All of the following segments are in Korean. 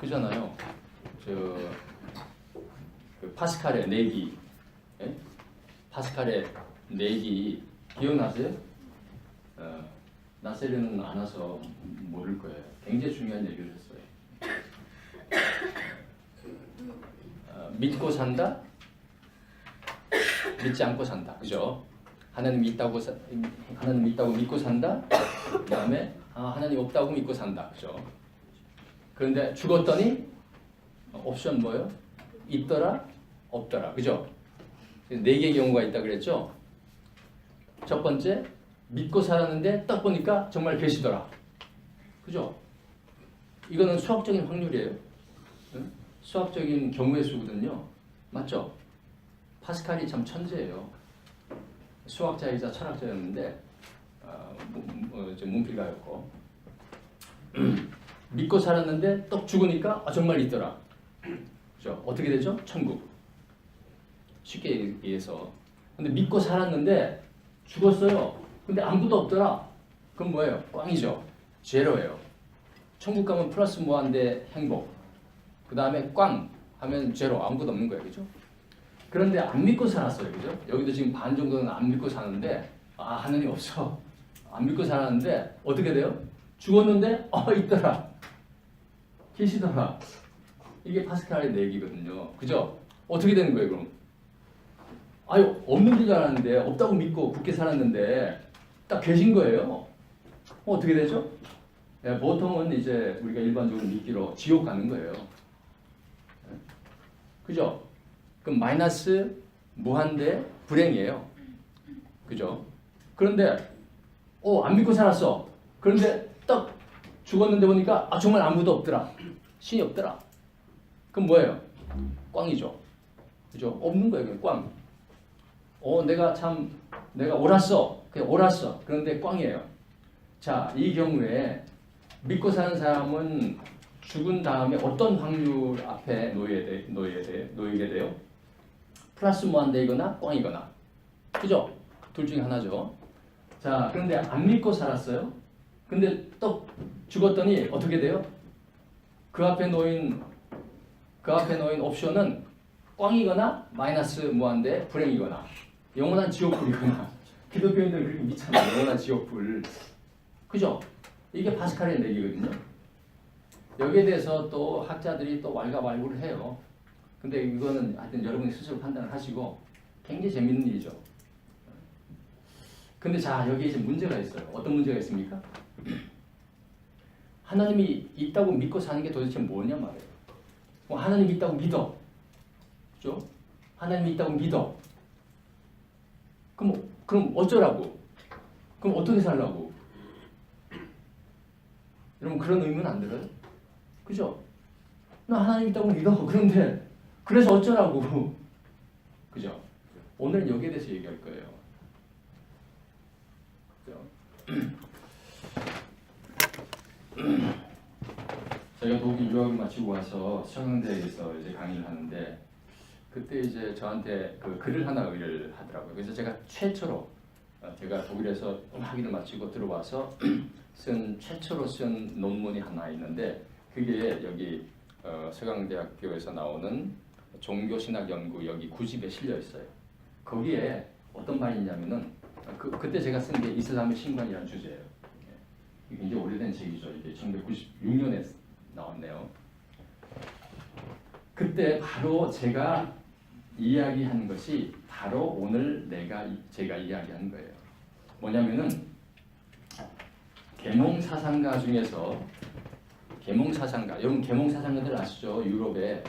그잖아요. 그 파스칼의 내기, 예? 파스칼의 내기 기억나세요? 나세르는 안 와서 모를 거예요. 굉장히 중요한 얘기를 했어요. 믿고 산다, 믿지 않고 산다. 그죠? 하나님 있다고 믿고 산다. 그다음에 하나님 없다고 믿고 산다. 그죠? 그런데 죽었더니 옵션 뭐예요? 있더라, 없더라. 그죠? 네 개의 경우가 있다 그랬죠? 첫 번째, 믿고 살았는데 딱 보니까 정말 계시더라. 그죠? 이거는 수학적인 확률이에요. 응? 수학적인 경우의 수거든요. 맞죠? 파스칼이 참 천재예요. 수학자이자 철학자였는데 문필가였고 믿고 살았는데 또 죽으니까 정말 있더라. 그죠? 어떻게 되죠? 천국. 쉽게 얘기해서. 근데 믿고 살았는데 죽었어요. 근데 아무것도 없더라. 그럼 뭐예요? 꽝이죠. 제로예요. 천국 가면 플러스 무한대 행복. 그 다음에 꽝 하면 제로. 아무것도 없는 거예요. 그죠? 그런데 안 믿고 살았어요. 그죠? 여기도 지금 반 정도는 안 믿고 사는데 하나님 없어. 안 믿고 살았는데 어떻게 돼요? 죽었는데 있더라. 계시더라. 이게 파스칼의 내기거든요. 그죠? 어떻게 되는 거예요, 그럼? 없는 줄 알았는데 없다고 믿고 굳게 살았는데 딱 계신 거예요. 어떻게 되죠? 네, 보통은 이제 우리가 일반적으로 믿기로 지옥 가는 거예요. 그죠? 그럼 마이너스 무한대 불행이에요. 그죠? 그런데 안 믿고 살았어. 그런데 딱 죽었는데 보니까 정말 아무도 없더라. 신이 없더라. 그럼 뭐예요? 꽝이죠. 그죠? 없는 거예요. 그냥 꽝. 내가 옳았어. 그냥 옳았어. 그런데 꽝이에요. 자, 이 경우에 믿고 사는 사람은 죽은 다음에 어떤 확률 앞에 놓이게 돼요? 플러스 무한대이거나 꽝이거나. 그죠? 둘 중에 하나죠. 자, 그런데 안 믿고 살았어요. 근데 또 죽었더니 어떻게 돼요? 그 앞에 놓인 옵션은 꽝이거나 마이너스 무한대 불행이거나 영원한 지옥불이거나. 기독교인들은 그렇게 믿잖아요. 영원한 지옥불. 그죠? 이게 파스칼의 내기거든요. 여기에 대해서 또 학자들이 또 왈가왈부를 해요. 근데 이거는 하여튼 여러분이 스스로 판단을 하시고 굉장히 재밌는 일이죠. 근데 자, 여기에 이제 문제가 있어요. 어떤 문제가 있습니까? 하나님이 있다고 믿고 사는 게 도대체 뭐냐 말이에요. 하나님 있다고 믿어. 그죠? 하나님 있다고 믿어. 그럼 어쩌라고? 그럼 어떻게 살라고? 여러분 그런 의문 안 들어요? 그죠? 나 하나님 있다고 믿어. 그런데 그래서 어쩌라고? 그죠? 오늘 여기에 대해서 얘기할 거예요. 그죠? 제가 독일 유학을 마치고 와서 서강대에서 이제 강의를 하는데 그때 이제 저한테 그 글을 하나 의뢰를 하더라고요. 그래서 제가 최초로 제가 독일에서 학위를 마치고 들어와서 최초로 쓴 논문이 하나 있는데 그게 여기 서강대학교에서 나오는 종교신학연구 여기 9집에 실려 있어요. 거기에 어떤 말이 있냐면은 그때 제가 쓴 게 이슬람의 신관이라는 주제예요. 이게 굉장히 오래된 책이죠. 이게 1996년에 나왔네요. 그때 바로 제가 이야기한 것이 바로 오늘 제가 이야기한 거예요. 뭐냐면은 계몽사상가 중에서 여러분 계몽사상가들 아시죠? 유럽에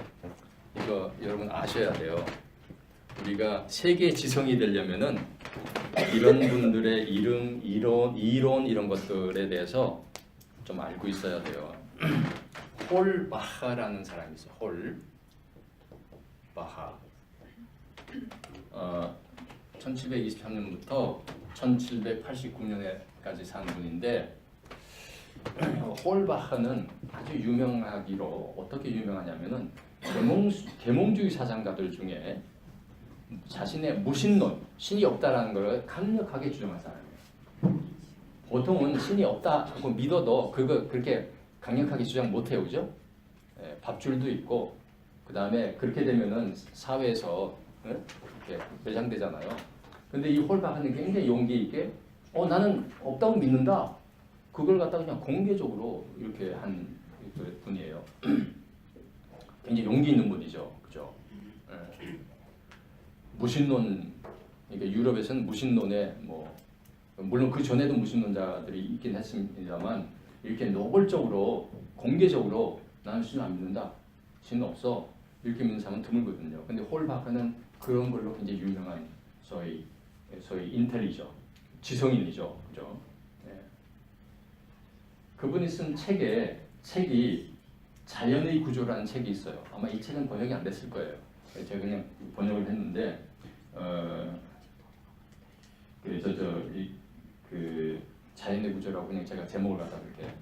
이거 여러분 아셔야 돼요. 우리가 세계 지성이 되려면은 이런 분들의 이름, 이론 이런 것들에 대해서 좀 알고 있어야 돼요. 홀바하라는 사람이 있어요. 홀바하. 1723년부터 1789년에까지 산 분인데 홀바하는 아주 유명하기로 어떻게 유명하냐면은 계몽주의 사상가들 중에 자신의 무신론, 신이 없다라는 걸 강력하게 주장한 사람이에요. 보통은 신이 없다고 믿어도 그거 그렇게 강력하게 주장 못해요, 그죠? 밥줄도 있고 그 다음에 그렇게 되면은 사회에서 이렇게 매장되잖아요. 근데 이 홀바크는 굉장히 용기 있게 나는 없다고 믿는다. 그걸 갖다가 그냥 공개적으로 이렇게 한 분이에요. 굉장히 용기 있는 분이죠. 그죠? 무신론, 그러니까 유럽에서는 무신론에 물론 그 전에도 무신론자들이 있긴 했습니다만 이렇게 노골적으로 공개적으로 나는 신을 안 믿는다. 신은 없어. 이렇게 믿는 사람은 드물거든요. 근데 홀바크는 그런 걸로 굉장히 유명한 소위 인텔리죠. 지성인이죠. 그죠? 네. 그분이 쓴 책이 자연의 구조라는 책이 있어요. 아마 이 책은 번역이 안 됐을 거예요. 제가 그냥 번역을 했는데 그래서 그 자연의 구조라고 그냥 제가 제목을 갖다 이렇게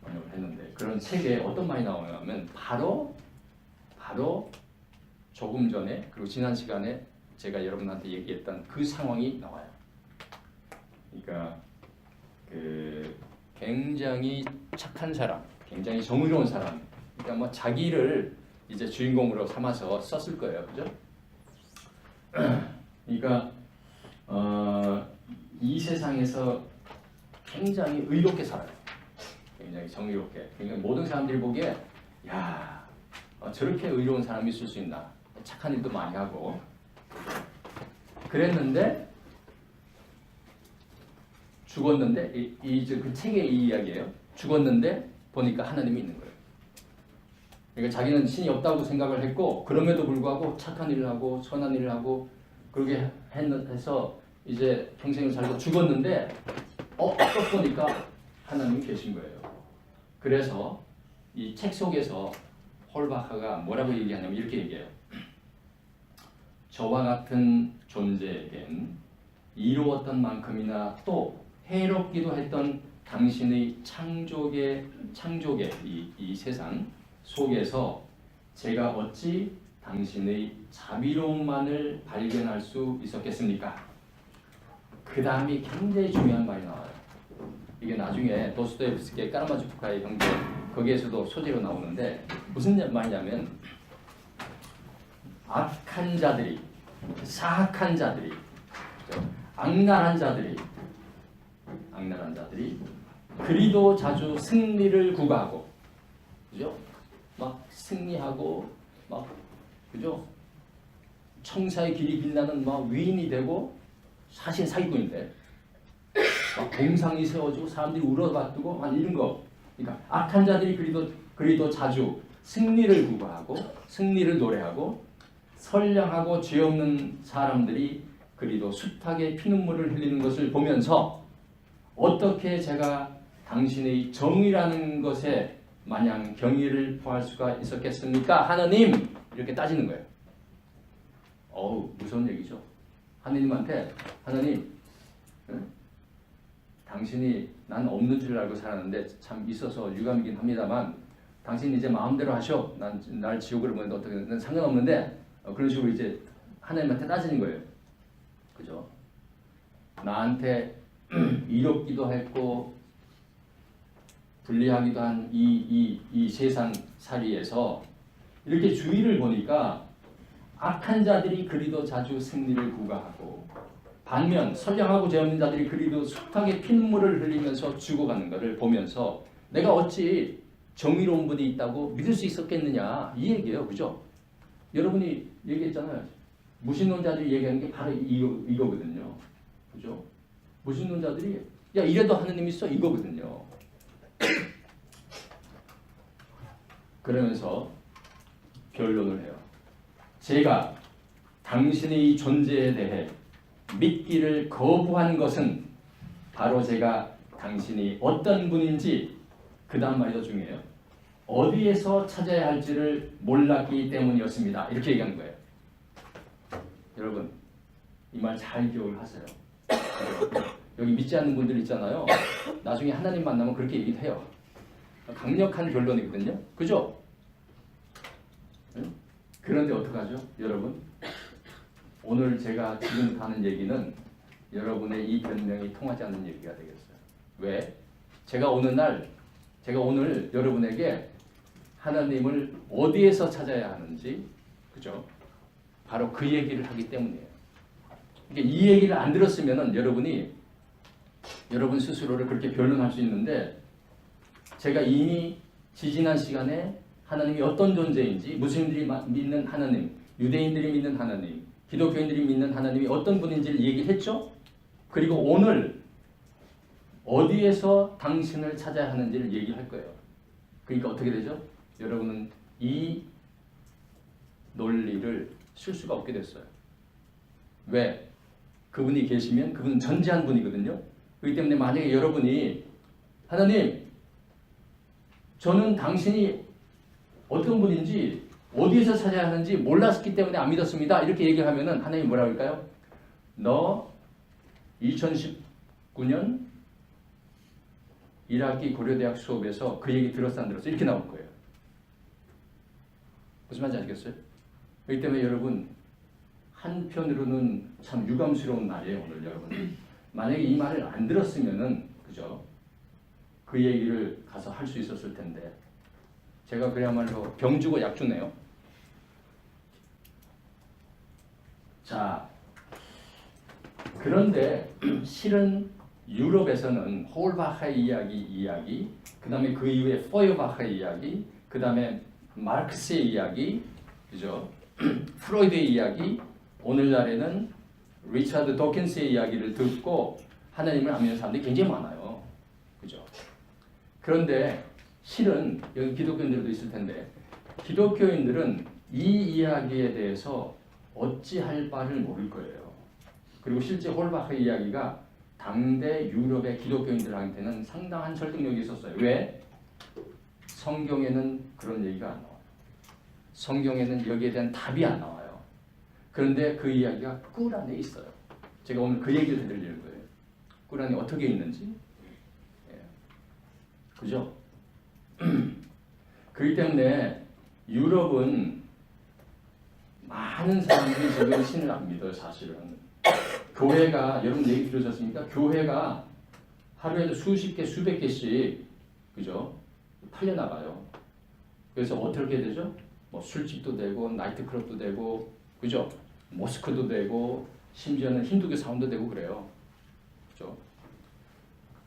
번역을 했는데 그런 책에 어떤 말이 나오냐면 바로 조금 전에 그리고 지난 시간에 제가 여러분한테 얘기했던 그 상황이 나와요. 그러니까 그 굉장히 착한 사람, 굉장히 정의로운 사람, 그러니까 뭐 자기를 이제 주인공으로 삼아서 썼을 거예요, 그죠? 그러니까 이 세상에서 굉장히 의롭게 살아요. 굉장히 정의롭게. 그러니까 모든 사람들이 보기에 야 저렇게 의로운 사람이 있을 수 있나? 착한 일도 많이 하고 그랬는데 죽었는데 그 책의 이 이야기예요. 죽었는데 보니까 하나님이 있는 거예요. 그러니까 자기는 신이 없다고 생각을 했고 그럼에도 불구하고 착한 일을 하고 선한 일을 하고 그렇게 해서 이제 평생을 살고 죽었는데 또 보니까 하나님이 계신 거예요. 그래서 이 책 속에서 홀바크가 뭐라고 얘기하냐면 이렇게 얘기해요. 저와 같은 존재에겐 이루었던 만큼이나 또 해롭기도 했던 당신의 창조의 이 세상 속에서 제가 어찌 당신의 자비로움만을 발견할 수 있었겠습니까? 그 다음이 굉장히 중요한 말이 나와요. 이게 나중에 도스토옙스키의 까라마초프카의 형제 거기에서도 소재로 나오는데 무슨 말이냐면 악한 자들이, 사악한 자들이, 악랄한 자들이 그리도 자주 승리를 구가하고, 그죠? 막 승리하고, 막 그죠? 청사의 길이 빛나는 막 위인이 되고 사실 사기꾼인데 막 공상이 세워지고 사람들이 울어가지고 막 이런 거. 그러니까 악한 자들이 그리도 자주 승리를 구가하고 승리를 노래하고 선량하고 죄 없는 사람들이 그리도 숱하게 피눈물을 흘리는 것을 보면서 어떻게 제가 당신의 정의라는 것에 마냥 경의를 표할 수가 있었겠습니까? 하느님! 이렇게 따지는 거예요. 무서운 얘기죠. 하느님한테 하느님, 당신이 난 없는 줄 알고 살았는데 참 있어서 유감이긴 합니다만 당신 이제 마음대로 하셔. 날 지옥으로 보내도 어떻게든 상관없는데 그런 식으로 이제 하나님한테 따지는 거예요. 그죠? 나한테 이롭기도 했고 불리하기도 한 이 세상 살이에서 이렇게 주위를 보니까 악한 자들이 그리도 자주 승리를 구가하고 반면 선량하고 죄 없는 자들이 그리도 숱하게 피눈물을 흘리면서 죽어가는 것을 보면서 내가 어찌 정의로운 분이 있다고 믿을 수 있었겠느냐 이 얘기예요. 그죠? 여러분이 얘기했잖아요. 무신론자들이 얘기하는 게 바로 이거거든요. 그죠? 무신론자들이 야 이래도 하느님 있어 이거거든요. 그러면서 변론을 해요. 제가 당신의 존재에 대해 믿기를 거부한 것은 바로 제가 당신이 어떤 분인지 그 다음 말이 더 중요해요. 어디에서 찾아야 할지를 몰랐기 때문이었습니다. 이렇게 얘기하는 거예요. 여러분 이 말 잘 기억을 하세요. 여기 믿지 않는 분들 있잖아요. 나중에 하나님 만나면 그렇게 얘기해요. 강력한 변론이거든요. 그죠? 응? 그런데 어떡하죠? 여러분 오늘 제가 지금 하는 얘기는 여러분의 이 변명이 통하지 않는 얘기가 되겠어요. 왜? 제가 오늘 여러분에게 하나님을 어디에서 찾아야 하는지, 그죠? 바로 그 얘기를 하기 때문이에요. 그러니까 이 얘기를 안 들었으면은 여러분 스스로를 그렇게 변론할 수 있는데, 제가 이미 지지난 시간에 하나님이 어떤 존재인지, 무슬림들이 믿는 하나님, 유대인들이 믿는 하나님, 기독교인들이 믿는 하나님이 어떤 분인지를 얘기했죠. 그리고 오늘 어디에서 당신을 찾아야 하는지를 얘기할 거예요. 그러니까 어떻게 되죠? 여러분은 이 논리를 쓸 수가 없게 됐어요. 왜? 그분이 계시면 그분은 전지한 분이거든요. 그렇기 때문에 만약에 여러분이 하나님, 저는 당신이 어떤 분인지 어디에서 찾아야 하는지 몰랐기 때문에 안 믿었습니다. 이렇게 얘기하면은 하나님이 뭐라고 할까요? 너 2019년 1학기 고려대학 수업에서 그 얘기 들었어 안 들었어? 이렇게 나올 거예요. 무슨 말인지 아시겠어요? 그렇기 때문에 여러분, 한편으로는 참 유감스러운 날이에요, 오늘 여러분. 만약에 이 말을 안 들었으면은, 그죠? 그 얘기를 가서 할 수 있었을 텐데, 제가 그야말로 병 주고 약 주네요. 자, 그런데 실은 유럽에서는 홀바하의 이야기, 그 다음에 그 이후에 포여바하의 이야기, 그 다음에 마르크스의 이야기, 그죠? 프로이드의 이야기, 오늘날에는 리차드 도킨스의 이야기를 듣고 하나님을 안 믿는 사람들이 굉장히 많아요. 그죠? 그런데 실은 여기 기독교인들도 있을 텐데, 기독교인들은 이 이야기에 대해서 어찌할 바를 모를 거예요. 그리고 실제 홀바흐의 이야기가 당대 유럽의 기독교인들한테는 상당한 설득력이 있었어요. 왜? 성경에는 그런 얘기가 안 나와요. 성경에는 여기에 대한 답이 안 나와요. 그런데 그 이야기가 꿀 안에 있어요. 제가 오늘 그 얘기를 해드리려는 거예요. 꿀 안에 어떻게 있는지. 예. 그죠? 그렇기 때문에 유럽은 많은 사람들이 지금 신을 안 믿어요, 사실은. 교회가, 여러분 얘기 들으셨습니까? 교회가 하루에도 수십 개, 수백 개씩, 그죠? 팔려나가요. 그래서 어떻게 되죠? 뭐 술집도 되고, 나이트클럽도 되고, 그죠? 모스크도 되고, 심지어는 힌두교 사원도 되고 그래요. 그죠?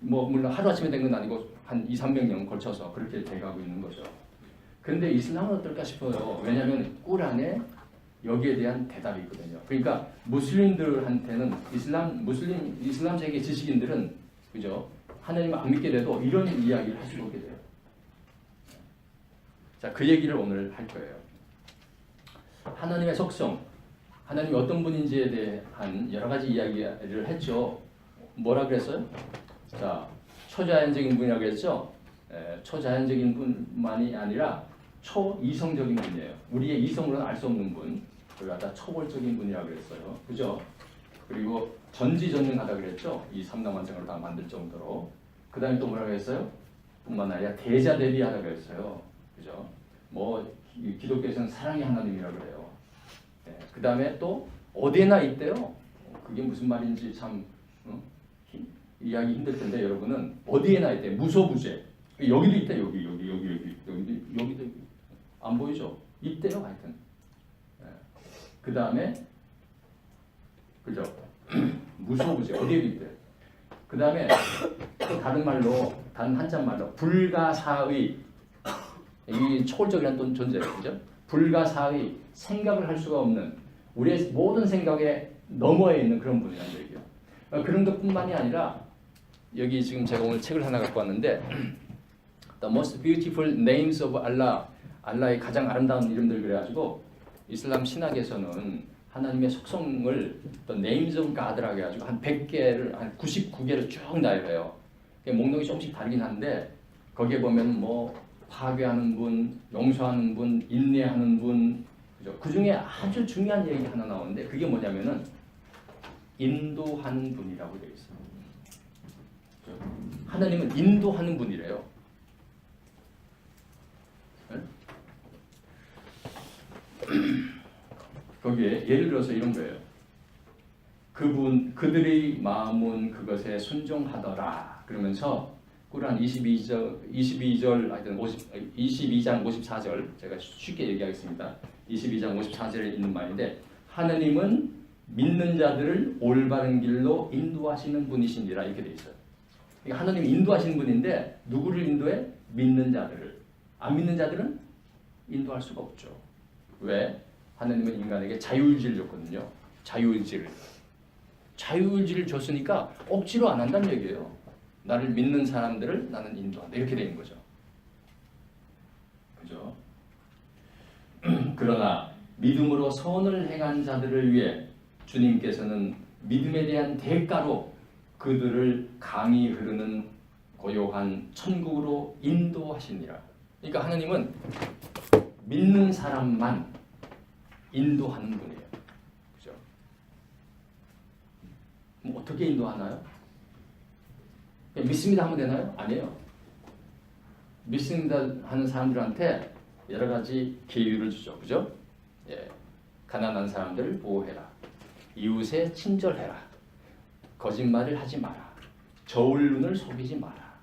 뭐, 물론 하루아침에 된 건 아니고, 한 200~300년 걸쳐서 그렇게 돼가고 있는 거죠. 근데 이슬람은 어떨까 싶어요. 왜냐하면 꿀 안에 여기에 대한 대답이 있거든요. 그러니까 무슬림들한테는 이슬람 세계 지식인들은, 그죠? 하나님을 안 믿게 돼도 이런 이야기를 할 수 없게 돼요. 자, 그 얘기를 오늘 할 거예요. 하나님의 속성, 하나님이 어떤 분인지에 대한 여러 가지 이야기를 했죠. 뭐라 그랬어요? 자, 초자연적인 분이라고 했죠. 초자연적인 분만이 아니라 초이성적인 분이에요. 우리의 이성으로는 알 수 없는 분. 그걸 갖다 초월적인 분이라고 그랬어요. 그죠? 그리고 전지전능하다 그랬죠. 이 삼라만상을 다 만들 정도로. 그 다음에 또 뭐라고 했어요? 뿐만 아니라 대자대비하다 그랬어요. 그죠? 뭐 기독교에서는 사랑의 하나님이라고 그래요. 네. 그 다음에 또 어디에나 있대요. 그게 무슨 말인지 참 이해하기 힘들 텐데, 여러분은 어디에나 있대요. 무소부재. 여기도 있대. 여기도 안 보이죠? 있대요, 하여튼. 네. 그 다음에 그죠? 무소부재 어디에도 있대. 그 다음에 또 다른 한자말로 불가사의, 이 초월적이라는 또 존재예요, 그죠? 불가사의, 생각을 할 수가 없는, 우리의 모든 생각에 너머에 있는 그런 분이라는 얘기예요. 그런 것뿐만이 아니라 여기 지금 제가 오늘 책을 하나 갖고 왔는데, The Most Beautiful Names of Allah, 알라의 가장 아름다운 이름들 그래가지고 이슬람 신학에서는 하나님의 속성을 The Names of God라고 해가지고 한 100개를, 한 99개를 쭉 나열해요. 목록이 조금씩 다르긴 한데, 거기에 보면 뭐 파괴하는 분, 용서하는 분, 인내하는 분, 그죠? 그 중에 아주 중요한 얘기 하나 나오는데, 그게 뭐냐면은 인도하는 분이라고 되어 있어요. 하나님은 인도하는 분이래요. 네? 거기에 예를 들어서 이런 거예요. 그들의 마음은 그것에 순종하더라. 그러면서 꾸란 22절 하여튼 22장 54절 제가 쉽게 얘기하겠습니다. 22장 54절에 있는 말인데 하느님은 믿는 자들을 올바른 길로 인도하시는 분이시니라 이렇게 돼 있어요. 그러니까 하느님이 인도하시는 분인데 누구를 인도해? 믿는 자들을. 안 믿는 자들은 인도할 수가 없죠. 왜? 하느님은 인간에게 자유의지를 줬거든요. 자유의지를 줬으니까 억지로 안 한다는 얘기예요. 나를 믿는 사람들을 나는 인도한다. 이렇게 되는 거죠. 그죠? 그러나 믿음으로 선을 행한 자들을 위해 주님께서는 믿음에 대한 대가로 그들을 강이 흐르는 고요한 천국으로 인도하시니라. 그러니까 하나님은 믿는 사람만 인도하는 분이에요. 그죠? 그럼 어떻게 인도하나요? 믿습니다 하면 되나요? 아니에요. 믿습니다 하는 사람들한테 여러 가지 기회를 주죠. 그죠? 예. 가난한 사람들을 보호해라. 이웃에 친절해라. 거짓말을 하지 마라. 저울 눈을 속이지 마라.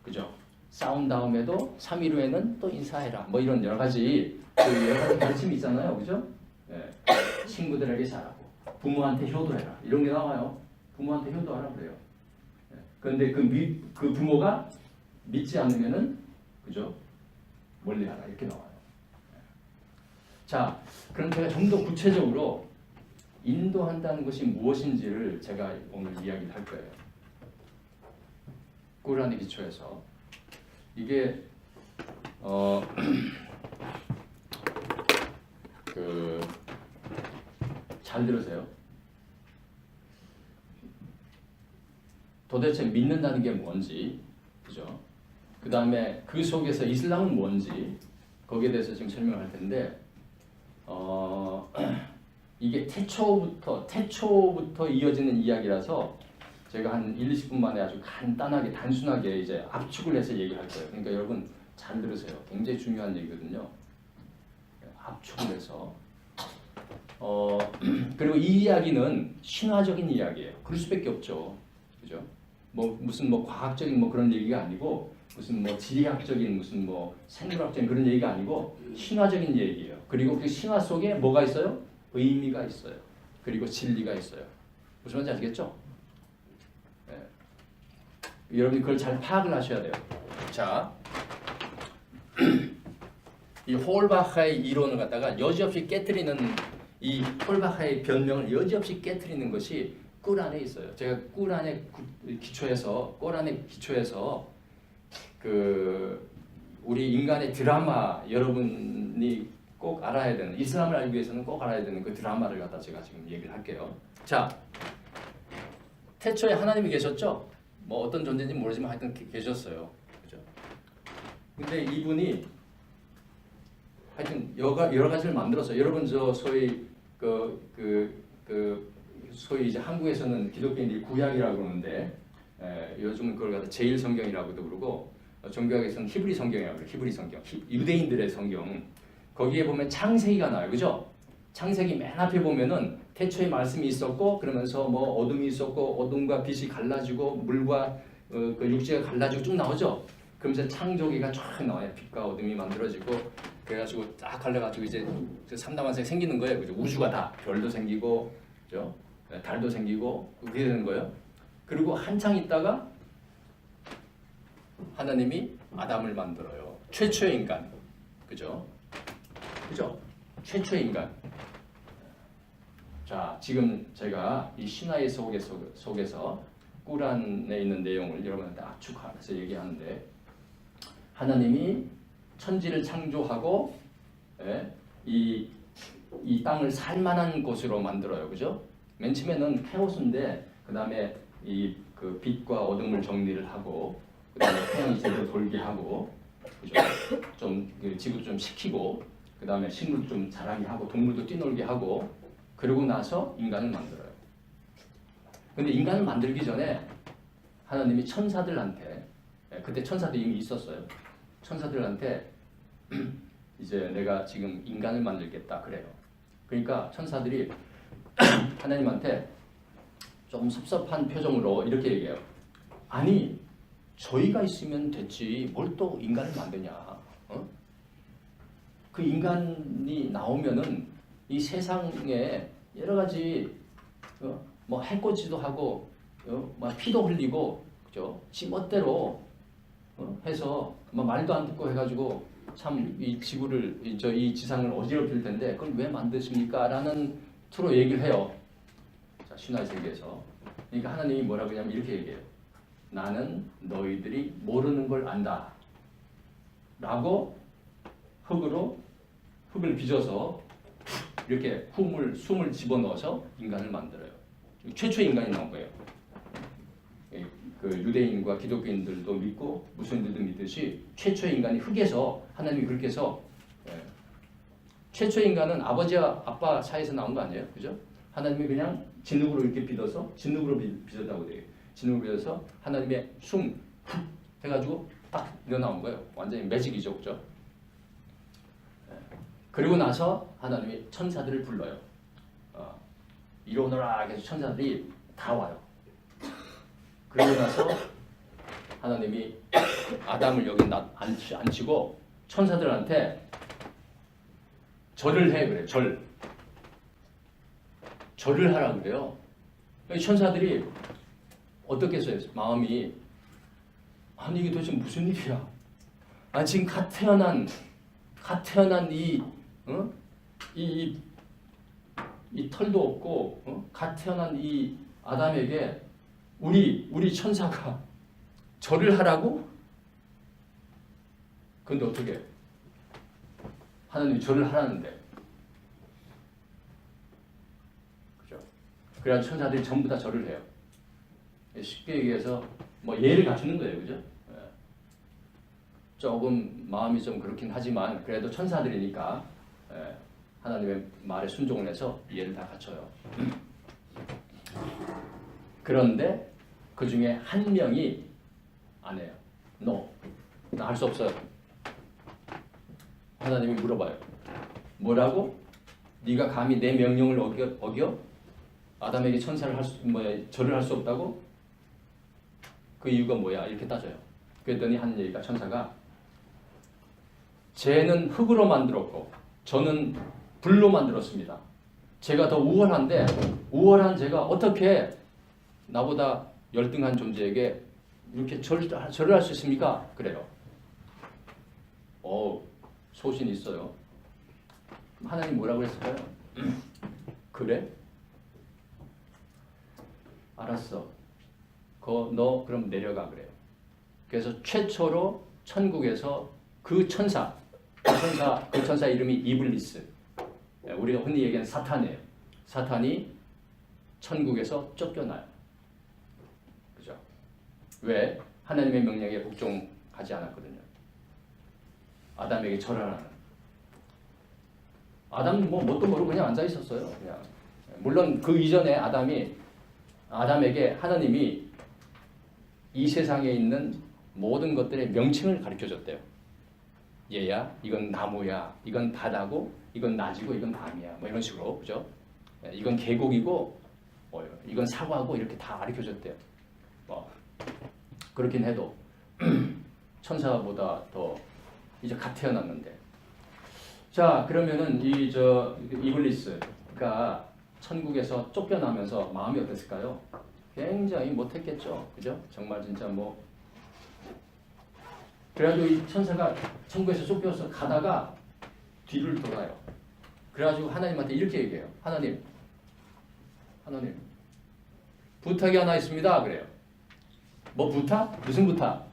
그죠? 싸운 다음에도 3일 후에는 또 인사해라. 뭐 이런 여러 가지 가르침이 있잖아요. 그죠? 예. 친구들에게 잘하고 부모한테 효도해라. 이런 게 나와요. 부모한테 효도하라 그래요. 예. 그런데 그 부모가 믿지 않으면은 그죠? 멀리하라 이렇게 나와요. 예. 자, 그럼 제가 좀 더 구체적으로 인도한다는 것이 무엇인지를 제가 오늘 이야기를 할 거예요. 꾸란의 기초에서 이게 잘 들으세요. 도대체 믿는다는 게 뭔지, 그죠? 그 다음에 그 속에서 이슬람은 뭔지 거기에 대해서 지금 설명할 텐데 이게 태초부터 이어지는 이야기라서 제가 한 1, 20분 만에 아주 간단하게 단순하게 이제 압축을 해서 얘기할 거예요. 그러니까 여러분 잘 들으세요. 굉장히 중요한 얘기거든요. 압축을 해서 그리고 이 이야기는 신화적인 이야기예요. 그럴 수밖에 없죠. 그죠? 무슨 과학적인 그런 얘기가 아니고 무슨 지리학적인 무슨 생물학적인 그런 얘기가 아니고 신화적인 얘기예요. 그리고 그 신화 속에 뭐가 있어요? 의미가 있어요. 그리고 진리가 있어요. 무슨 말인지 아시겠죠? 네. 여러분이 그걸 잘 파악을 하셔야 돼요. 자, 이 홀바하의 이론을 갖다가 여지없이 깨트리는 이 홀바하의 변명을 여지없이 깨트리는 것이 꾸란에 있어요. 제가 꾸란의 기초에서 우리 인간의 드라마 여러분이 꼭 알아야 되는 이슬람을 알기 위해서는 꼭 알아야 되는 그 드라마를 갖다 제가 지금 얘기를 할게요. 자, 태초에 하나님이 계셨죠? 어떤 존재인지 모르지만 하여튼 계셨어요. 그죠? 근데 이분이 하여튼 여러 가지를 만들었어요. 여러분 소위 소위 이제 한국에서는 기독교인들이 구약이라고 그러는데 요즘은 그걸 갖다 제일 성경이라고도 그러고 종교학에서는 히브리 성경이라고 그래요. 히브리 성경, 유대인들의 성경. 거기에 보면 창세기가 나와요. 그죠? 창세기 맨 앞에 보면은 태초에 말씀이 있었고 그러면서 어둠이 있었고 어둠과 빛이 갈라지고 물과 그 육지가 갈라지고 쭉 나오죠. 그러면서 창조기가 쫙 나와요. 빛과 어둠이 만들어지고 그래가지고 딱 갈려가지고 이제 3다만성이 생기는 거예요. 그죠? 우주가 다 별도 생기고 그죠? 달도 생기고 그렇게 되는 거예요. 그리고 한창 있다가 하나님이 아담을 만들어요. 최초의 인간. 그죠? 그죠? 최초의 인간. 자, 지금 제가 이 신화의 속에서 꾸란에 있는 내용을 여러분한테 압축해서 얘기하는데 하나님이 천지를 창조하고 이 땅을 살만한 곳으로 만들어요. 그죠? 맨 처음에는 카오스인데 그 다음에 그 빛과 어둠을 정리를 하고 그 다음에 태양이 제대로 돌게 하고 그죠? 좀 지구도 좀 식히고 그 다음에 식물도 좀 자라게 하고 동물도 뛰놀게 하고 그러고 나서 인간을 만들어요. 근데 인간을 만들기 전에 하나님이 천사들한테 그때 천사들이 이미 있었어요. 천사들한테 이제 내가 지금 인간을 만들겠다 그래요. 그러니까 천사들이 하나님한테 조금 섭섭한 표정으로 이렇게 얘기해요. 아니 저희가 있으면 됐지 뭘 또 인간을 만드냐. 어? 그 인간이 나오면은 이 세상에 여러 가지 뭐 해코지도 하고 막 피도 흘리고 그죠? 지 멋대로 해서 뭐 말도 안 듣고 해가지고 참 이 지구를 이 지상을 어지럽힐 텐데 그걸 왜 만드십니까? 라는 투로 얘기를 해요. 자, 신화의 세계에서. 그러니까 하나님이 뭐라고 하냐면 이렇게 얘기해요. 나는 너희들이 모르는 걸 안다. 라고 흙을 빚어서 이렇게 숨을 집어넣어서 인간을 만들어요. 최초의 인간이 나온 거예요. 그 유대인과 기독교인들도 믿고 무슬림들도 믿듯이 최초의 인간이 흙에서 하나님이 그렇게 해서 최초의 인간은 아버지와 아빠 사이에서 나온 거 아니에요? 그죠? 하나님이 그냥 진흙으로 이렇게 빚어서 진흙으로 빚었다고 돼요. 진흙으로 빚어서 하나님의 숨 해가지고 딱 일어나온 거예요. 완전히 매직이죠, 그죠? 그리고 나서 하나님이 천사들을 불러요. 이리오너라 해서 천사들이 다 와요. 그리고 나서 하나님이 아담을 여기 앉히고 천사들한테 절을 해 그래. 절을 하라 그래요. 천사들이 어떻게 했어요? 마음이 아니 이게 도대체 무슨 일이야? 아 지금 갓 태어난 이 털도 없고 갓 태어난 이 아담에게 우리 천사가 절을 하라고? 근데 어떻게 하나님이 절을 하라는데 그죠? 그래야 천사들이 전부 다 절을 해요. 쉽게 얘기해서 뭐 예를 갖추는 거예요, 그죠? 조금 마음이 좀 그렇긴 하지만 그래도 천사들이니까 하나님의 말에 순종을 해서 예를 다 갖춰요. 그런데 그 중에 한 명이 안 해요. No. 나 할 수 없어요. 하나님이 물어봐요. 뭐라고? 네가 감히 내 명령을 어겨? 아담에게 절을 할 수 없다고? 그 이유가 뭐야? 이렇게 따져요. 그랬더니 하는 얘기가 천사가 쟤는 흙으로 만들었고 저는 불로 만들었습니다. 제가 더 우월한데 우월한 제가 어떻게 나보다 열등한 존재에게 이렇게 절을 할 수 있습니까? 그래요. 소신 있어요. 하나님 뭐라고 했을까요? 그래? 알았어. 너 그럼 내려가 그래요. 그래서 최초로 천국에서 그 천사 이름이 이블리스. 우리가 흔히 얘기하는 사탄이에요. 사탄이 천국에서 쫓겨나요. 그죠? 왜? 하나님의 명령에 복종하지 않았거든요. 아담에게 절하라는. 아담은 뭣도 모르고 그냥 앉아 있었어요. 그냥. 물론 그 이전에 아담에게 하나님이 이 세상에 있는 모든 것들의 명칭을 가르쳐줬대요. 얘야, 이건 나무야, 이건 바다고, 이건 낮이고, 이건 밤이야. 뭐 이런 식으로, 그죠? 이건 계곡이고, 이건 사과고 이렇게 다 가르쳐줬대요. 그렇긴 해도 천사보다 더 이제 갓 태어났는데. 자, 그러면은 이블리스가 천국에서 쫓겨나면서 마음이 어땠을까요? 굉장히 못했겠죠, 그죠? 정말 진짜 그래가지고 이 천사가 천국에서 쫓겨서 가다가 뒤를 돌아요. 그래가지고 하나님한테 이렇게 얘기해요. 하나님, 부탁이 하나 있습니다. 그래요. 뭐 부탁? 무슨 부탁?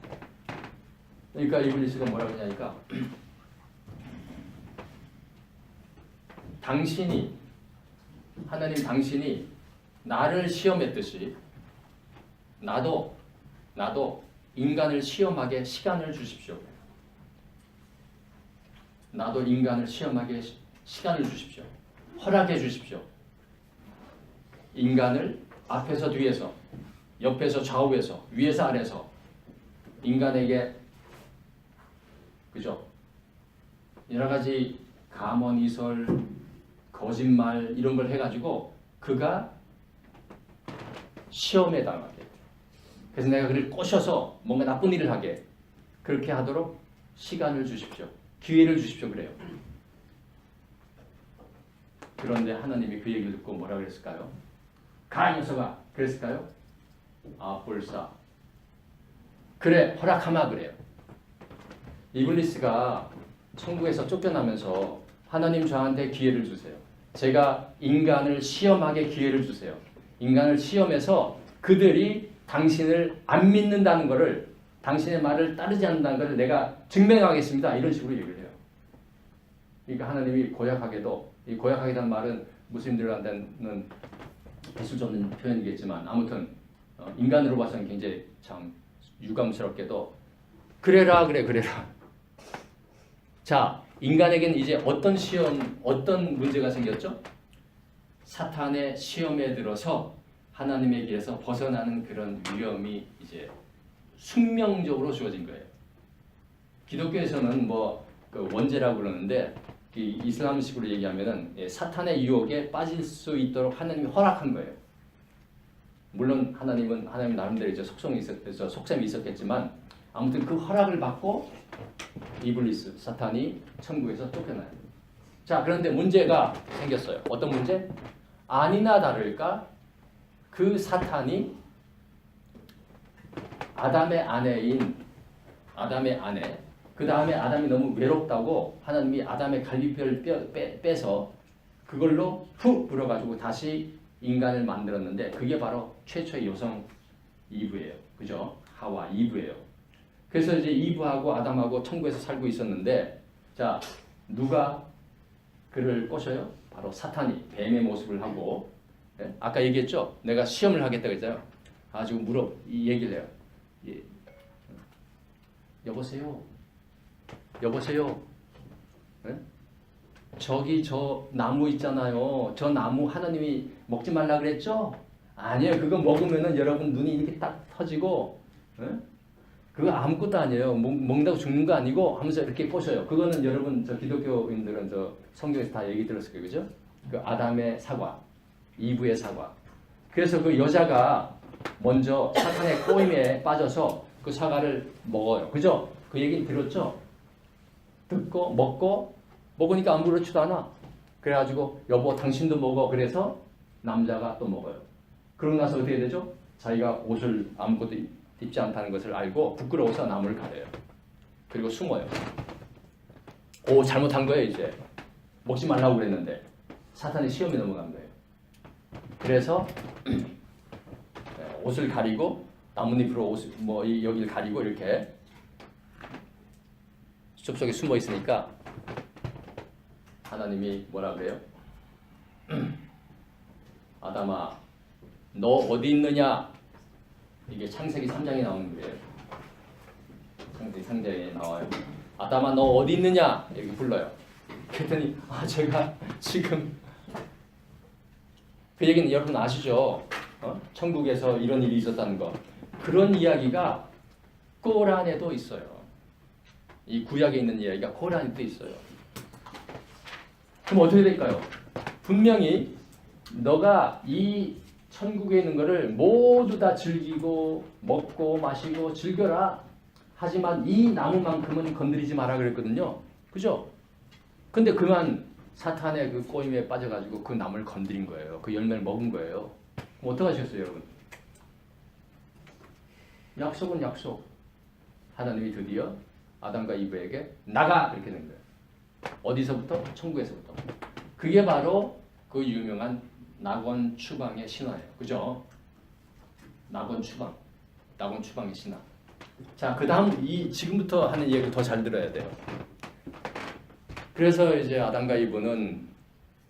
그러니까 이블리스가 뭐라고 하냐니까 당신이 나를 시험했듯이 나도 인간을 시험하게 시간을 주십시오. 나도 인간을 시험하게 시간을 주십시오. 허락해 주십시오. 인간을 앞에서 뒤에서, 옆에서 좌우에서, 위에서 아래서 인간에게 그죠? 여러 가지 가먼이설, 거짓말 이런 걸 해가지고 그가 시험에 당하게. 그래서 내가 그를 꼬셔서 뭔가 나쁜 일을 하게 그렇게 하도록 시간을 주십시오. 기회를 주십시오. 그래요. 그런데 하나님이 그 얘기를 듣고 뭐라 그랬을까요? 가, 이 녀석아. 그랬을까요? 아, 볼사. 그래, 허락하마 그래요. 이블리스가 천국에서 쫓겨나면서 하나님 저한테 기회를 주세요. 제가 인간을 시험하게 기회를 주세요. 인간을 시험해서 그들이 당신을 안 믿는다는 것을, 당신의 말을 따르지 않는다는 것을 내가 증명하겠습니다. 이런 식으로 얘기를 해요. 그러니까 하나님이 고약하게도, 이 고약하게라는 말은 무슬림들한테는 있을 수 없는 표현이겠지만 아무튼 인간으로 봐서는 굉장히 참 유감스럽게도 그래라. 자, 인간에게는 이제 어떤 시험, 어떤 문제가 생겼죠? 사탄의 시험에 들어서 하나님의 길에서 벗어나는 그런 위험이 이제 숙명적으로 주어진 거예요. 기독교에서는 그 원죄라고 그러는데 이슬람식으로 얘기하면은 사탄의 유혹에 빠질 수 있도록 하나님이 허락한 거예요. 물론 하나님 나름대로 이제 속셈이 있었겠지만 아무튼 그 허락을 받고 이블리스, 사탄이 천국에서 쫓겨나요. 자, 그런데 문제가 생겼어요. 어떤 문제? 아니나 다를까 그 사탄이 아담의 아내인 아담의 아내, 그 다음에 아담이 너무 외롭다고 하나님이 아담의 갈비뼈를 빼서 그걸로 훅 불어가지고 다시 인간을 만들었는데 그게 바로 최초의 여성 이브예요. 그죠? 하와 이브예요. 그래서 이제 이브하고 아담하고 천국에서 살고 있었는데 자, 누가 그를 꼬셔요? 바로 사탄이 뱀의 모습을 하고 아까 얘기했죠? 내가 시험을 하겠다고 했잖아요. 지금 이 얘기를 해요. 예. 여보세요. 네? 저기 저 나무 있잖아요. 저 나무 하나님이 먹지 말라 그랬죠? 아니에요. 그거 먹으면은 여러분 눈이 이렇게 딱 터지고 네? 그거 아무것도 아니에요. 먹는다고 죽는 거 아니고 하면서 이렇게 꼬셔요. 그거는 여러분 저 기독교인들은 저 성경에서 다 얘기 들었을 거예요. 그죠? 그 아담의 사과, 이브의 사과. 그래서 그 여자가 먼저 사탄의 꼬임에 빠져서 그 사과를 먹어요. 그죠? 그 얘기 들었죠? 듣고 먹으니까 아무렇지도 않아. 그래가지고 여보 당신도 먹어. 그래서 남자가 또 먹어요. 그러고 나서 어떻게 되죠? 자기가 옷을 아무것도 입지 않다는 것을 알고 부끄러워서 나무를 가려요. 그리고 숨어요. 잘못한 거예요. 이제 먹지 말라고 그랬는데 사탄의 시험에 넘어간 거예요. 그래서 옷을 가리고 나뭇잎으로 여기를 가리고 이렇게 숲속에 숨어 있으니까 하나님이 뭐라 그래요? 아담아, 너 어디 있느냐? 이게 창세기 3장에 나오는 거예요. 창세기 3장에 나와요. 아담아, 너 어디 있느냐? 이렇게 불러요. 그랬더니 제가 지금 그 얘기는 여러분 아시죠? 천국에서 이런 일이 있었다는 거. 그런 이야기가 꼬란에도 있어요. 이 구약에 있는 이야기가 꼬란에도 있어요. 그럼 어떻게 될까요? 분명히 너가 이 천국에 있는 것을 모두 다 즐기고 먹고 마시고 즐겨라. 하지만 이 나무만큼은 건드리지 마라 그랬거든요. 그죠? 근데 그만 사탄의 그 꼬임에 빠져가지고 그 나무를 건드린 거예요. 그 열매를 먹은 거예요. 그럼 어떡하시겠어요, 여러분? 약속은 약속. 하나님이 드디어 아담과 이브에게 나가! 이렇게 된 거예요. 어디서부터? 천국에서부터. 그게 바로 그 유명한 낙원 추방의 신화예요. 그죠? 낙원 추방의 신화. 자, 그 다음 지금부터 하는 얘기를 더 잘 들어야 돼요. 그래서 이제 아담과 이브는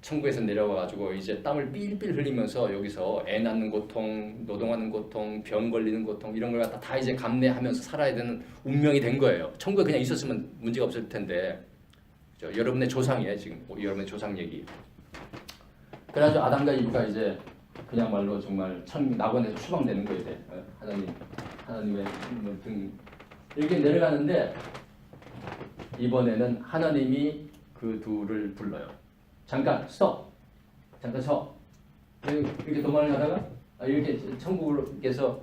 천국에서 내려와가지고 이제 땀을 삘삘 흘리면서 여기서 애 낳는 고통, 노동하는 고통, 병 걸리는 고통 이런 걸 갖다 다 이제 감내하면서 살아야 되는 운명이 된 거예요. 천국에 그냥 있었으면 문제가 없을 텐데. 그렇죠? 여러분의 조상이에요. 지금 여러분의 조상 얘기. 그래가지고 아담과 이브가 이제 그냥 말로 정말 낙원에서 추방되는 거예요. 이제. 하나님의 등 이렇게 내려가는데 이번에는 하나님이 그 둘을 불러요. 잠깐 스톱. 잠깐 서. 이렇게 도망을 가다가 이렇게 천국에서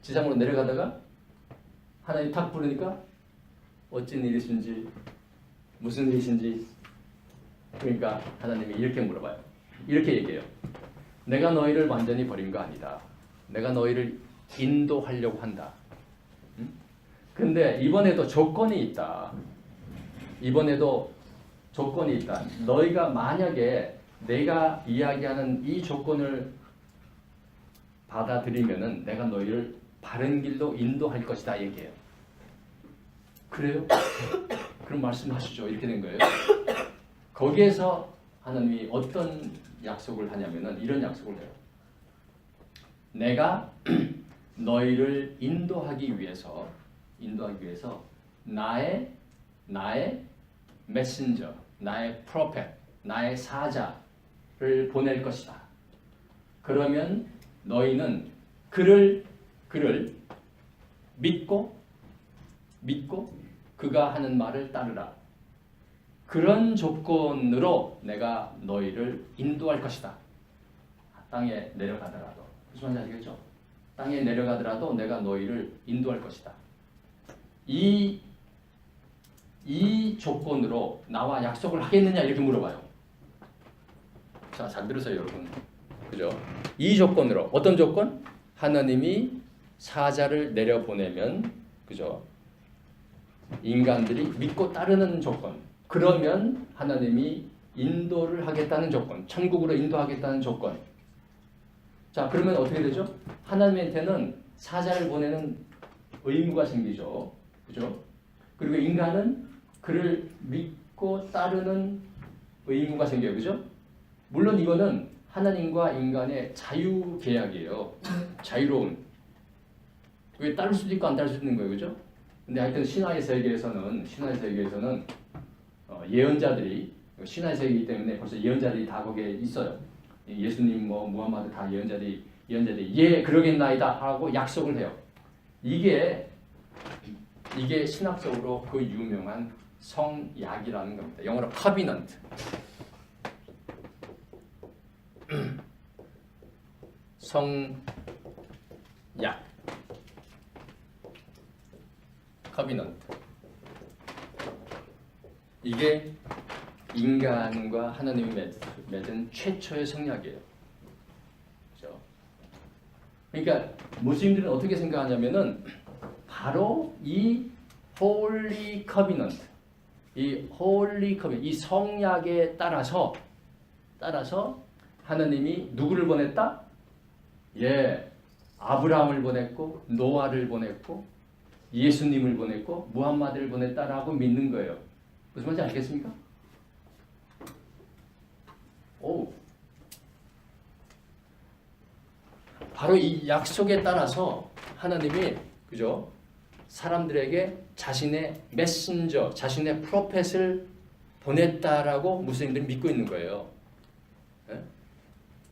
지상으로 내려가다가 하나님 탁 부르니까 어쩐 일이신지 무슨 일이신지 그러니까 하나님이 이렇게 물어봐요. 이렇게 얘기해요. 내가 너희를 완전히 버린 거 아니다. 내가 너희를 인도하려고 한다. 근데 이번에도 조건이 있다. 이번에도 조건이 있다. 너희가 만약에 내가 이야기하는 이 조건을 받아들이면은 내가 너희를 바른 길로 인도할 것이다 얘기해요. 그래요? 그럼 말씀하시죠. 이렇게 된 거예요. 거기에서 하나님이 어떤 약속을 하냐면은 이런 약속을 해요. 내가 너희를 인도하기 위해서 나의 메신저, 나의 프로페트, 나의 사자를 보낼 것이다. 그러면 너희는 그를 믿고 그가 하는 말을 따르라. 그런 조건으로 내가 너희를 인도할 것이다. 땅에 내려가더라도. 무슨 말인지 아시겠죠? 땅에 내려가더라도 내가 너희를 인도할 것이다. 이 조건으로 나와 약속을 하겠느냐 이렇게 물어봐요. 자, 잘 들으세요, 여러분. 그죠? 이 조건으로 어떤 조건? 하나님이 사자를 내려보내면 그죠? 인간들이 믿고 따르는 조건. 그러면 하나님이 인도를 하겠다는 조건. 천국으로 인도하겠다는 조건. 자, 그러면 어떻게 되죠? 하나님한테는 사자를 보내는 의무가 생기죠. 그죠? 그리고 인간은 그를 믿고 따르는 의무가 생겨요. 그죠? 물론 이거는 하나님과 인간의 자유 계약이에요. 자유로운. 그게 따를 수도 있고 안 따를 수도 있는 거예요. 그죠? 근데 하여튼 신화의 세계에서는 예언자들이 신화의 세계이기 때문에 벌써 예언자들이 다 거기에 있어요. 예수님 무함마드 다 예언자들이 예 그러겠나이다 하고 약속을 해요. 이게 신학적으로 그 유명한 성약이라는 겁니다. 영어로 covenant. 성약. covenant. 이게 인간과 하나님이 맺은 최초의 성약이에요. 그렇죠? 그러니까 무슬림들은 어떻게 생각하냐면은 바로 이 Holy Covenant, 이 성약에 따라서 하나님이 누구를 보냈다? 예, 아브라함을 보냈고 노아를 보냈고 예수님을 보냈고 무함마드를 보냈다라고 믿는 거예요. 무슨 말인지 알겠습니까? 오, 바로 이 약속에 따라서 하나님이 그죠? 사람들에게 자신의 메신저, 자신의 프로펫을 보냈다라고 무슬림들이 믿고 있는 거예요. 네?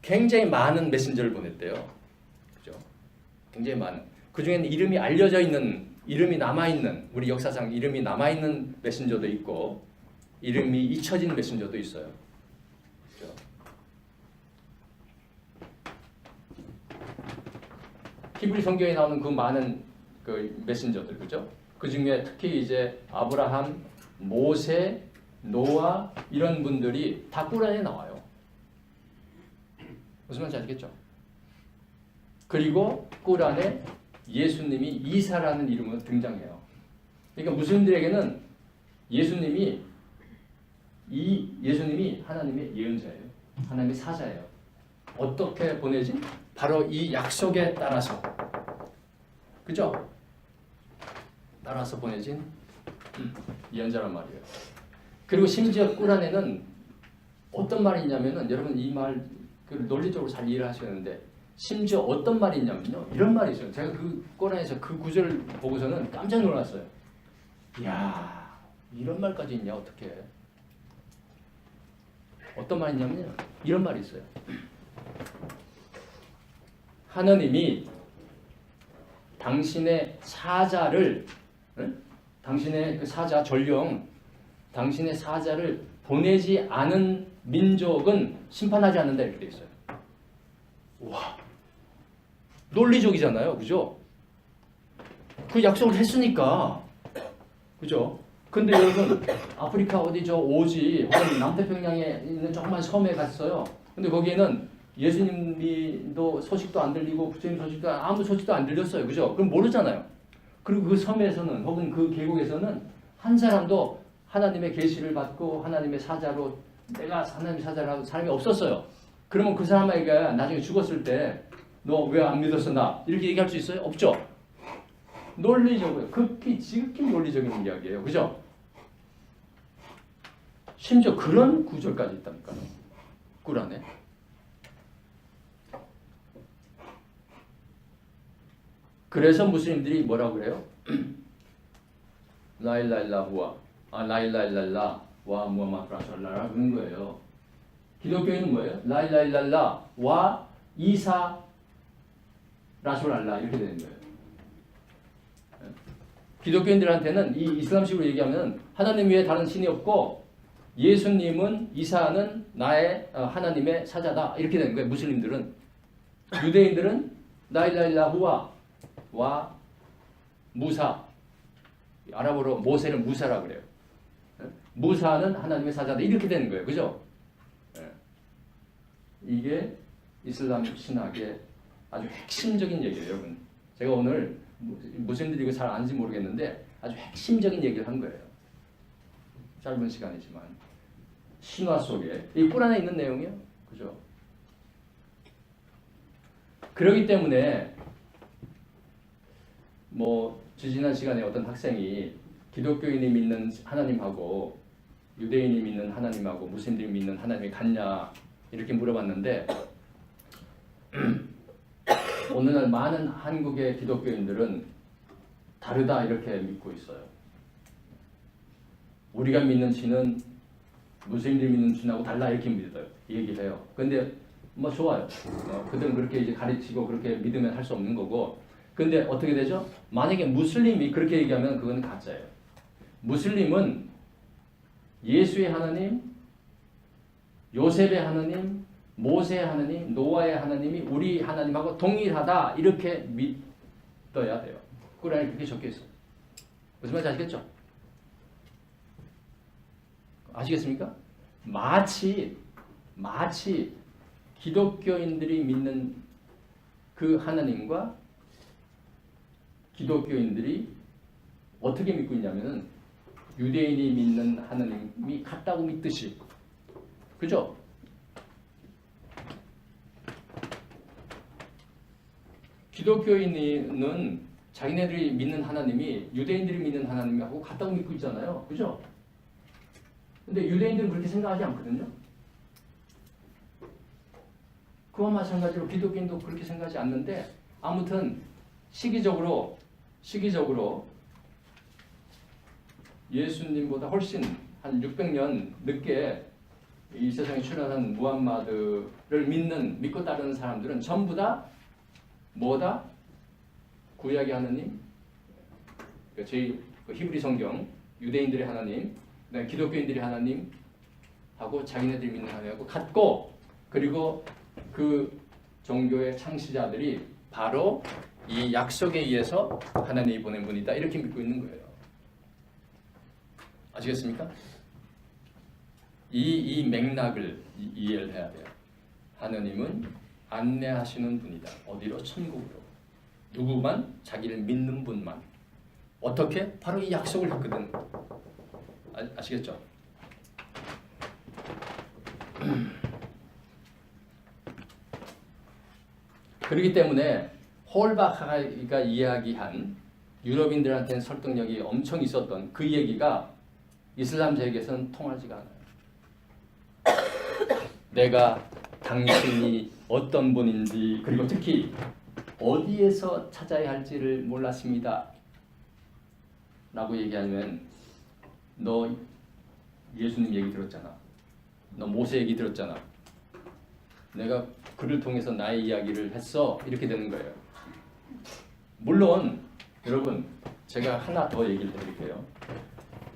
굉장히 많은 메신저를 보냈대요. 그죠? 굉장히 많은. 그 중에는 이름이 알려져 있는, 이름이 남아 있는, 우리 역사상 이름이 남아 있는 메신저도 있고, 이름이 잊혀진 메신저도 있어요. 그죠? 히브리 성경에 나오는 그 많은 그 메신저들, 그죠? 그 중에 특히 이제 아브라함, 모세, 노아 이런 분들이 다 꾸란에 나와요. 무슨 말인지 알겠죠? 그리고 꾸란에 예수님이 이사라는 이름으로 등장해요. 그러니까 무슬림들에게는 예수님이 하나님의 예언자예요. 하나님의 사자예요. 어떻게 보내지? 바로 이 약속에 따라서. 그죠? 따라서 보내진 예언자란 말이에요. 그리고 심지어 꾸란에는 어떤 말이 있냐면은 여러분 이 말 논리적으로 잘 이해를 하셔야하는데 심지어 어떤 말이 있냐면요. 이런 말이 있어요. 제가 그 꾸란에서 그 구절을 보고서는 깜짝 놀랐어요. 이야, 이런 말까지 있냐 어떻게? 어떤 말이 있냐면요. 이런 말이 있어요. 하나님이 당신의 사자를 당신의 그 사자 전령 당신의 사자를 보내지 않은 민족은 심판하지 않는다 이렇게 돼 있어요. 와, 논리적이잖아요, 그죠? 그 약속을 했으니까. 그죠? 근데 여러분 아프리카 어디 저 오지 혹은 남태평양에 있는 조그만 섬에 갔어요. 근데 거기에는 예수님도 소식도 안 들리고 부처님 소식도 아무 소식도 안 들렸어요. 그죠? 그럼 모르잖아요. 그리고 그 섬에서는 혹은 그 계곡에서는 한 사람도 하나님의 계시를 받고 하나님의 사자로 내가 하나님의 사자라고 사람이 없었어요. 그러면 그 사람에게 나중에 죽었을 때 너 왜 안 믿었어 나? 이렇게 얘기할 수 있어요? 없죠? 논리적으로 극히 지극히 논리적인 이야기예요. 그죠? 심지어 그런 구절까지 있다니까요. 꿀 안에. 그래서 무슬림들이 뭐라고 그래요? 라일라일라후와 라일라일랄라 와 무함마드 라술라라 그런 거예요. 기독교인은 뭐예요? 라일라일랄라 와 이사 라술알라 이렇게 되는 거예요. 기독교인들한테는 이 이슬람식으로 얘기하면 하나님 외에 다른 신이 없고 예수님은 이사는 나의 하나님의 사자다 이렇게 되는 거예요. 무슬림들은. 유대인들은 라일라일라후와 와 무사 아랍어로 모세는 무사라 그래요. 무사는 하나님의 사자다 이렇게 되는 거예요. 그죠? 이게 이슬람 신학의 아주 핵심적인 얘기예요, 여러분. 제가 오늘 무슬림들이 이거 잘 아는지 모르겠는데 아주 핵심적인 얘기를 한 거예요. 짧은 시간이지만 신화 속에 이 꿀 안에 있는 내용이요, 그죠? 그렇기 때문에 뭐 지난 시간에 어떤 학생이 기독교인이 믿는 하나님하고 유대인이 믿는 하나님하고 무슬림들이 믿는 하나님이 같냐 이렇게 물어봤는데 오늘날 많은 한국의 기독교인들은 다르다 이렇게 믿고 있어요. 우리가 믿는 신은 무슬림들이 믿는 신하고 달라 이렇게 믿어요. 얘기를 해요. 근데 뭐 좋아요. 그들은 그렇게 이제 가르치고 그렇게 믿으면 할 수 없는 거고. 근데 어떻게 되죠? 만약에 무슬림이 그렇게 얘기하면 그건 가짜예요. 무슬림은 예수의 하나님, 요셉의 하나님, 모세의 하나님, 노아의 하나님이 우리 하나님하고 동일하다 이렇게 믿어야 돼요. ቁ란에 그렇게 적혀 있어요. 무슨 말인지 아시겠죠? 아시겠습니까? 마치 기독교인들이 믿는 그 하나님과 기독교인들이 어떻게 믿고 있냐면은 유대인이 믿는 하나님이 같다고 믿듯이, 그죠? 기독교인은 자기네들이 믿는 하나님이 유대인들이 믿는 하나님하고 같다고 믿고 있잖아요, 그죠? 근데 유대인들은 그렇게 생각하지 않거든요. 그와 마찬가지로 기독교인도 그렇게 생각하지 않는데 아무튼 시기적으로 예수님보다 훨씬 한 600년 늦게 이 세상에 출현한 무함마드를 믿고 따르는 사람들은 전부 다 뭐다? 구약의 하나님, 저희 히브리 성경, 유대인들의 하나님, 기독교인들의 하나님하고 자기네들이 믿는 하나님하고 같고, 그리고 그 종교의 창시자들이 바로 이 약속에 의해서 하나님이 보낸 분이다 이렇게 믿고 있는 거예요. 아시겠습니까? 이 맥락을 이해를 해야 돼요. 하나님은 안내하시는 분이다. 어디로? 천국으로. 누구만? 자기를 믿는 분만. 어떻게? 바로 이 약속을 했거든. 아시겠죠? 그렇기 때문에 홀바카가 이야기한 유럽인들한테는 설득력이 엄청 있었던 그 얘기가 이슬람 세계에서는 통하지가 않아요. 내가 당신이 어떤 분인지 그리고 특히 어디에서 찾아야 할지를 몰랐습니다 라고 얘기하면 너 예수님 얘기 들었잖아. 너 모세 얘기 들었잖아. 내가 그를 통해서 나의 이야기를 했어. 이렇게 되는 거예요. 물론 여러분 제가 하나 더 얘기를 해드릴게요.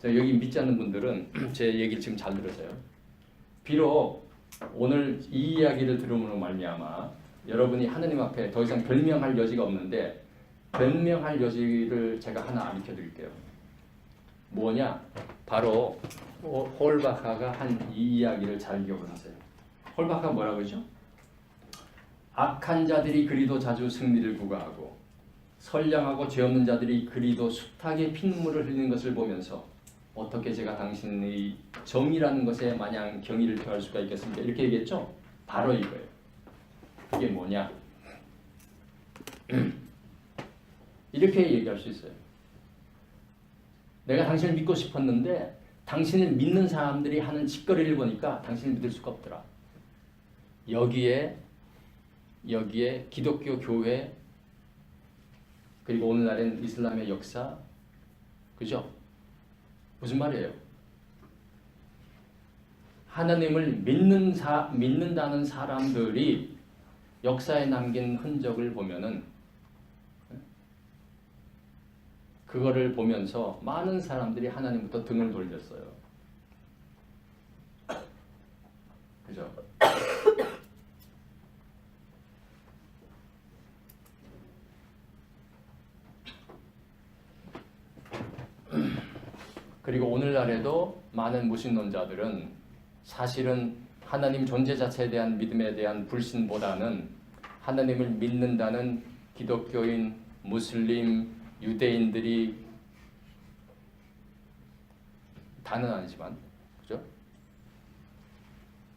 여기 믿지 않는 분들은 제 얘기를 지금 잘 들으세요. 비록 오늘 이 이야기를 들음으로 말미암아 여러분이 하나님 앞에 더 이상 변명할 여지가 없는데 변명할 여지를 제가 하나 알려 드릴게요. 뭐냐? 바로 홀바카가 한 이 이야기를 잘 기억하세요. 홀바카가 뭐라고 그러죠? 악한 자들이 그리도 자주 승리를 구가하고 선량하고 죄 없는 자들이 그리도 숱하게 피눈물을 흘리는 것을 보면서 어떻게 제가 당신의 정의라는 것에 마냥 경의를 표할 수가 있겠습니까? 이렇게 얘기했죠? 바로 이거예요. 그게 뭐냐? 이렇게 얘기할 수 있어요. 내가 당신을 믿고 싶었는데 당신을 믿는 사람들이 하는 짓거리를 보니까 당신을 믿을 수가 없더라. 여기에 기독교 교회 그리고 오늘날엔 이슬람의 역사, 그죠? 무슨 말이에요? 하나님을 믿는다는 사람들이 역사에 남긴 흔적을 보면은 그거를 보면서 많은 사람들이 하나님부터 등을 돌렸어요. 그죠? 그리고 오늘날에도 많은 무신론자들은 사실은 하나님 존재 자체에 대한 믿음에 대한 불신보다는 하나님을 믿는다는 기독교인, 무슬림, 유대인들이 다는 아니지만, 그죠?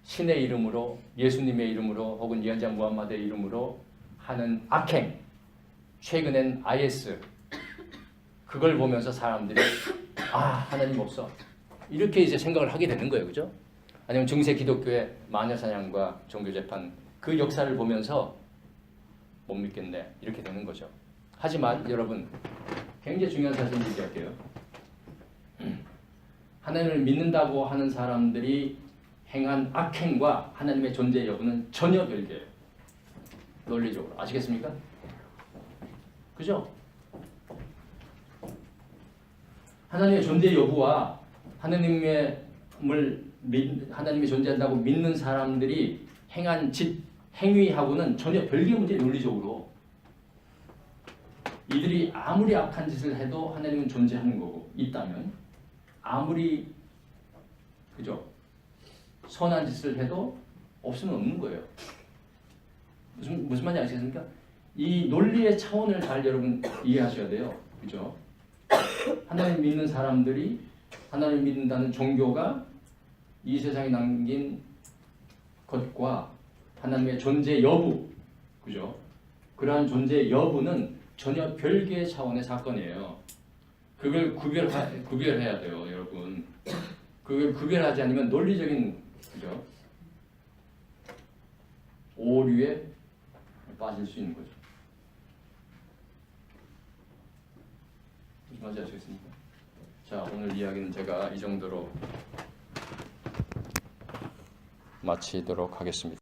신의 이름으로, 예수님의 이름으로, 혹은 예언자 무함마드의 이름으로 하는 악행, 최근엔 IS, 그걸 보면서 사람들이 하나님 없어. 이렇게 이제 생각을 하게 되는 거예요. 그죠? 아니면 중세 기독교의 마녀사냥과 종교재판, 그 역사를 보면서 못 믿겠네. 이렇게 되는 거죠. 하지만 여러분, 굉장히 중요한 사실을 얘기할게요. 하나님을 믿는다고 하는 사람들이 행한 악행과 하나님의 존재 여부는 전혀 별개예요. 논리적으로. 아시겠습니까? 그죠? 하나님의 존재 여부와 하나님의 존재한다고 믿는 사람들이 행한 행위하고는 전혀 별개의 문제, 논리적으로. 이들이 아무리 악한 짓을 해도 하나님은 존재하는 거고, 있다면 아무리 그죠? 선한 짓을 해도 없으면 없는 거예요. 무슨 말인지 아시겠습니까? 이 논리의 차원을 잘 여러분 이해하셔야 돼요. 그죠? 하나님 믿는 사람들이, 하나님 믿는다는 종교가 이 세상에 남긴 것과 하나님의 존재 여부, 그죠? 그러한 존재 여부는 전혀 별개의 차원의 사건이에요. 그걸 구별해야 돼요, 여러분. 그걸 구별하지 않으면 논리적인, 그죠? 오류에 빠질 수 있는 거죠. 무슨 말인지 아시겠습니까? 자, 오늘 이야기는 제가 이 정도로 마치도록 하겠습니다.